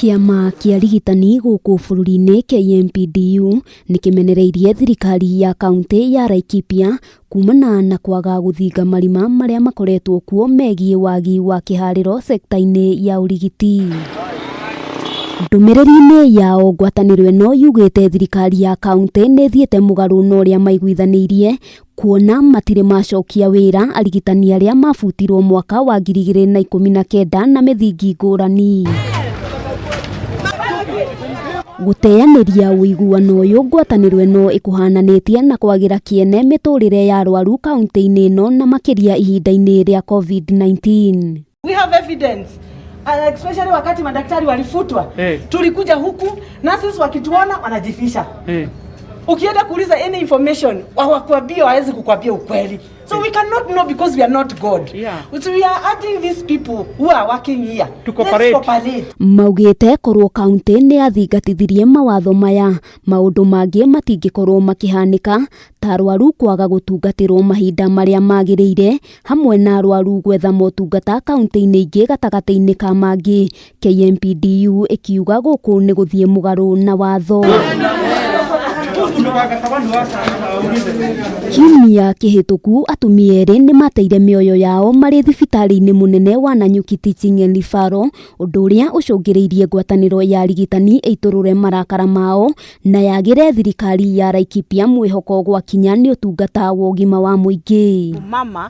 Kiama kia urigitani guku bururi-ini KMPDU nikimenereirie thirikari ya kaunti ya Laikipia kumana na kwaga guthinga marima maria makoretwo kuo megie wagi wa kihariro sekta-ini ya urigiti. Ndumiriri-ini yao ngwataniro ino yugite thirikari ya kaunti ni thiete mugaru na uria maiguithanirie kuona matire macokia wira arigitani aria mabutirwo mwaka wa 2019 na mithingi ngurani. Guteaniria uiguano uyu ngwataniro ino ikuhananitie na kwagira kiene miturire ya arwaru kaunti-ini ino na makiria ihinda-ini ria COVID-19. We have evidence. Especially wakati madaktari walifutwa. Tulikuja huku nurses wakituona wanajifisha. Ukienda kuuliza any information hawakwambia, hawezi kukwambia ukweli. So we cannot know because we are not God. So we are urging these people who are working here to cooperate. Maugite korwo kaunti ni athingatithirie mawatho maya, maundu mangi matingikorwo makihanika ta arwaru kwaga gutungatirwo mahinda maria magiriire hamwe na arwaru gwetha motungata kaunti-ini ingi gatagati-ini ka mangi. KMPDU ikiuga guku ni guthie mugaru na watho. Kiumia kihituku atumia eri ni mateire mioyo yao mari thibitari-ini munene wa Nanyuki Teaching and Referral, undu uria ucungireirie ngwataniro ya urigitani iturure marakara mao na yagire thirikari ya Laikipia mwihoko gwa kinya ni utungata wa ugima wa muingi. Mama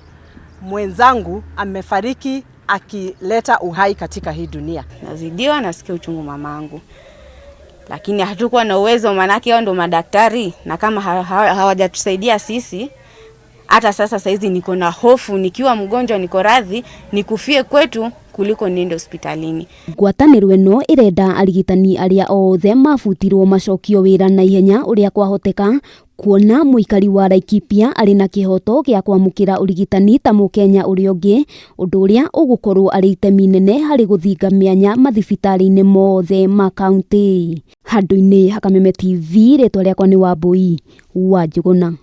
mwenzangu amefariki akileta uhai katika hii dunia. Nazidiwa, nasikia uchungu mamangu. Lakini hatukuwa na uwezo, manake hao ndo madaktari, na kama hawajatusaidia sisi, hata saizi niko na hofu, nikiwa mgonjwa niko radhi nikufie kwetu kuliko niende hospitalini. Ngwataniro ino irenda arigitani aria othe mabutirwo macokio wira na ihenya uria kwahoteka, kuona muikari wa Laikipia ari na kihoto gia kwamukira urigitani ta mukenya uria ungi, undu uria ugukorwo ari itemi nene hari guthinga mianya mathibitari-ini mothe ma kaunti. Handu-ini ha Kameme TV, ritwa riakwa ni Wambui wa Njuguna.